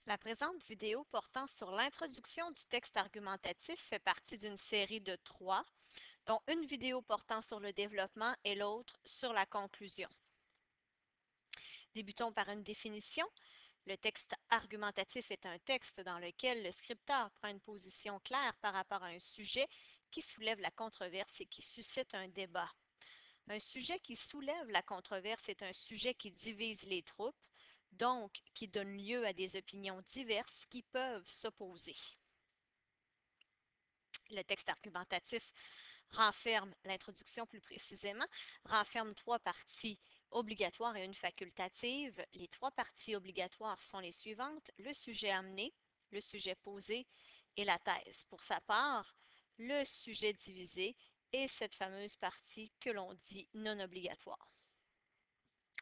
La présente vidéo portant sur l'introduction du texte argumentatif fait partie d'une série de 3, dont une vidéo portant sur le développement et l'autre sur la conclusion. Débutons par une définition. Le texte argumentatif est un texte dans lequel le scripteur prend une position claire par rapport à un sujet qui soulève la controverse et qui suscite un débat. Un sujet qui soulève la controverse est un sujet qui divise les troupes, donc qui donne lieu à des opinions diverses qui peuvent s'opposer. Le texte argumentatif renferme, l'introduction plus précisément, renferme 3 parties obligatoires et une facultative. Les 3 parties obligatoires sont les suivantes: le sujet amené, le sujet posé et la thèse. Pour sa part, le sujet divisé est cette fameuse partie que l'on dit non obligatoire.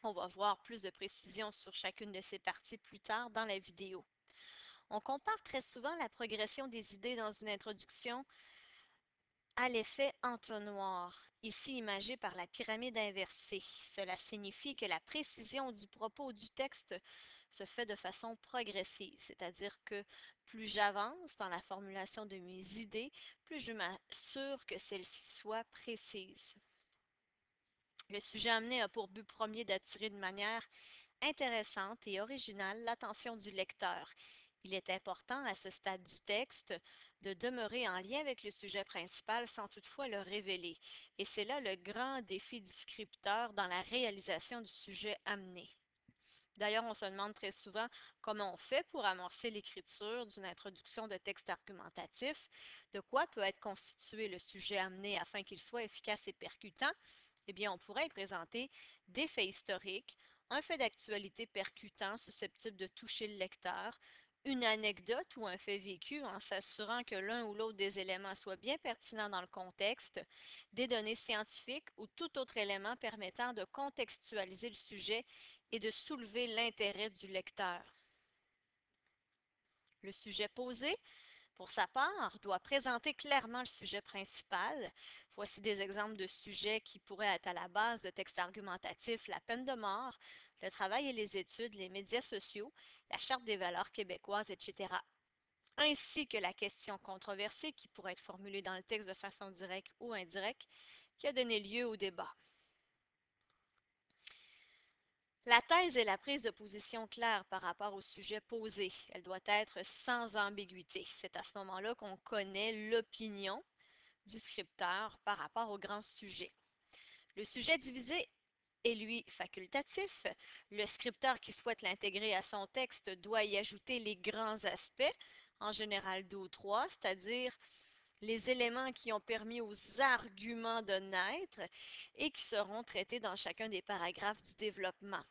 On va voir plus de précisions sur chacune de ces parties plus tard dans la vidéo. On compare très souvent la progression des idées dans une introduction à l'effet entonnoir, ici imagé par la pyramide inversée. Cela signifie que la précision du propos du texte se fait de façon progressive, c'est-à-dire que plus j'avance dans la formulation de mes idées, plus je m'assure que celles-ci soient précises. Le sujet amené a pour but premier d'attirer de manière intéressante et originale l'attention du lecteur. Il est important à ce stade du texte de demeurer en lien avec le sujet principal sans toutefois le révéler. Et c'est là le grand défi du scripteur dans la réalisation du sujet amené. D'ailleurs, on se demande très souvent comment on fait pour amorcer l'écriture d'une introduction de texte argumentatif, de quoi peut être constitué le sujet amené afin qu'il soit efficace et percutant. Eh bien, on pourrait y présenter des faits historiques, un fait d'actualité percutant susceptible de toucher le lecteur, une anecdote ou un fait vécu en s'assurant que l'un ou l'autre des éléments soit bien pertinent dans le contexte, des données scientifiques ou tout autre élément permettant de contextualiser le sujet et de soulever l'intérêt du lecteur. Le sujet posé, pour sa part, doit présenter clairement le sujet principal. Voici des exemples de sujets qui pourraient être à la base de textes argumentatifs: la peine de mort, le travail et les études, les médias sociaux, la Charte des valeurs québécoises, etc. Ainsi que la question controversée qui pourrait être formulée dans le texte de façon directe ou indirecte, qui a donné lieu au débat. La thèse est la prise de position claire par rapport au sujet posé. Elle doit être sans ambiguïté. C'est à ce moment-là qu'on connaît l'opinion du scripteur par rapport au grand sujet. Le sujet divisé est lui facultatif. Le scripteur qui souhaite l'intégrer à son texte doit y ajouter les grands aspects, en général 2 ou 3, c'est-à-dire les éléments qui ont permis aux arguments de naître et qui seront traités dans chacun des paragraphes du développement.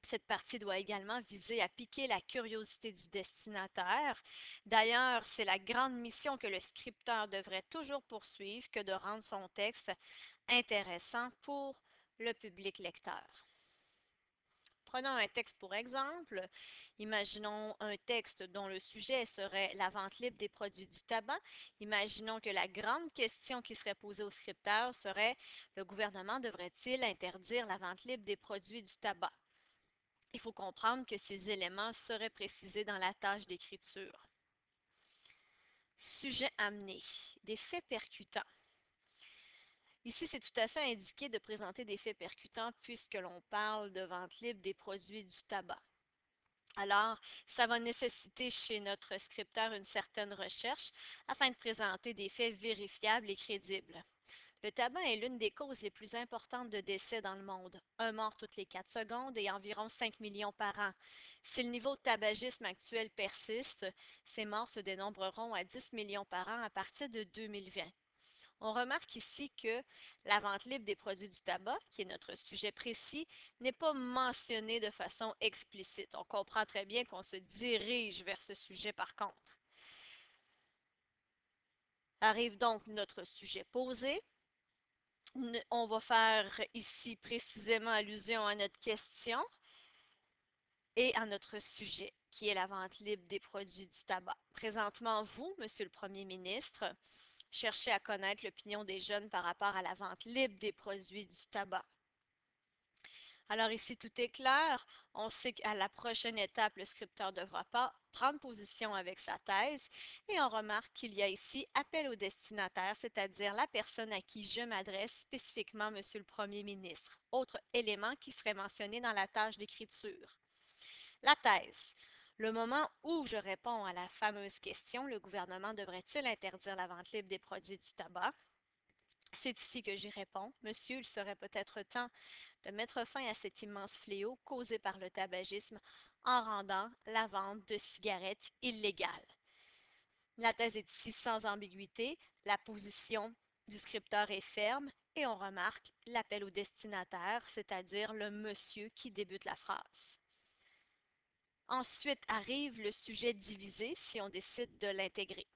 Cette partie doit également viser à piquer la curiosité du destinataire. D'ailleurs, c'est la grande mission que le scripteur devrait toujours poursuivre que de rendre son texte intéressant pour le public lecteur. Prenons un texte pour exemple. Imaginons un texte dont le sujet serait la vente libre des produits du tabac. Imaginons que la grande question qui serait posée au scripteur serait: le gouvernement devrait-il interdire la vente libre des produits du tabac? Il faut comprendre que ces éléments seraient précisés dans la tâche d'écriture. Sujet amené, des faits percutants. Ici, c'est tout à fait indiqué de présenter des faits percutants puisque l'on parle de vente libre des produits du tabac. Alors, ça va nécessiter chez notre scripteur une certaine recherche afin de présenter des faits vérifiables et crédibles. Le tabac est l'une des causes les plus importantes de décès dans le monde. Un mort toutes les 4 secondes et environ 5 millions par an. Si le niveau de tabagisme actuel persiste, ces morts se dénombreront à 10 millions par an à partir de 2020. On remarque ici que la vente libre des produits du tabac, qui est notre sujet précis, n'est pas mentionnée de façon explicite. On comprend très bien qu'on se dirige vers ce sujet par contre. Arrive donc notre sujet posé. On va faire ici précisément allusion à notre question et à notre sujet, qui est la vente libre des produits du tabac. Présentement, vous, Monsieur le Premier ministre, cherchez à connaître l'opinion des jeunes par rapport à la vente libre des produits du tabac. Alors ici, tout est clair. On sait qu'à la prochaine étape, le scripteur devra pas prendre position avec sa thèse et on remarque qu'il y a ici appel au destinataire, c'est-à-dire la personne à qui je m'adresse, spécifiquement Monsieur le Premier ministre. Autre élément qui serait mentionné dans la tâche d'écriture. La thèse. Le moment où je réponds à la fameuse question, le gouvernement devrait-il interdire la vente libre des produits du tabac? C'est ici que j'y réponds. Monsieur, il serait peut-être temps de mettre fin à cet immense fléau causé par le tabagisme en rendant la vente de cigarettes illégale. La thèse est ici sans ambiguïté, la position du scripteur est ferme et on remarque l'appel au destinataire, c'est-à-dire le monsieur qui débute la phrase. Ensuite arrive le sujet divisé si on décide de l'intégrer.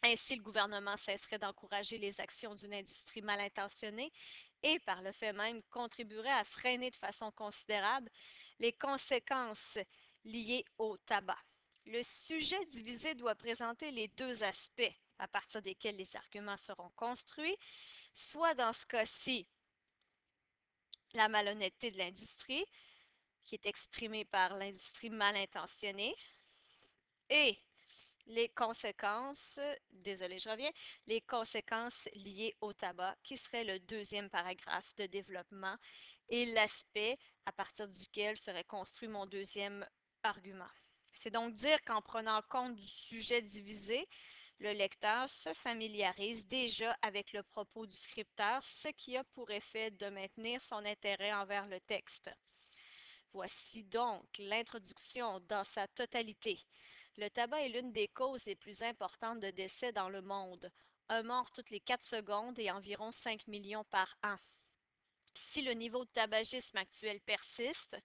Ainsi, le gouvernement cesserait d'encourager les actions d'une industrie mal intentionnée et, par le fait même, contribuerait à freiner de façon considérable les conséquences liées au tabac. Le sujet divisé doit présenter les deux aspects à partir desquels les arguments seront construits, soit dans ce cas-ci, la malhonnêteté de l'industrie, qui est exprimée par l'industrie mal intentionnée, et les conséquences, désolé, je reviens, les conséquences liées au tabac, qui serait le deuxième paragraphe de développement et l'aspect à partir duquel serait construit mon deuxième argument. C'est donc dire qu'en prenant compte du sujet divisé, le lecteur se familiarise déjà avec le propos du scripteur, ce qui a pour effet de maintenir son intérêt envers le texte. Voici donc l'introduction dans sa totalité. Le tabac est l'une des causes les plus importantes de décès dans le monde. Un mort toutes les 4 secondes et environ 5 millions par an. Si le niveau de tabagisme actuel persiste,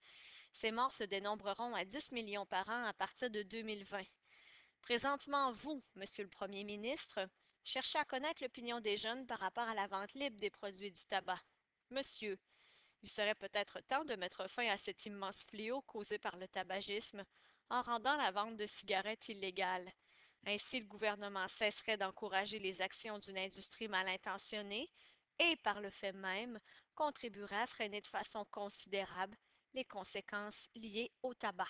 ces morts se dénombreront à 10 millions par an à partir de 2020. Présentement, vous, Monsieur le Premier ministre, cherchez à connaître l'opinion des jeunes par rapport à la vente libre des produits du tabac. Monsieur, il serait peut-être temps de mettre fin à cet immense fléau causé par le tabagisme en rendant la vente de cigarettes illégale. Ainsi, le gouvernement cesserait d'encourager les actions d'une industrie mal intentionnée et, par le fait même, contribuerait à freiner de façon considérable les conséquences liées au tabac.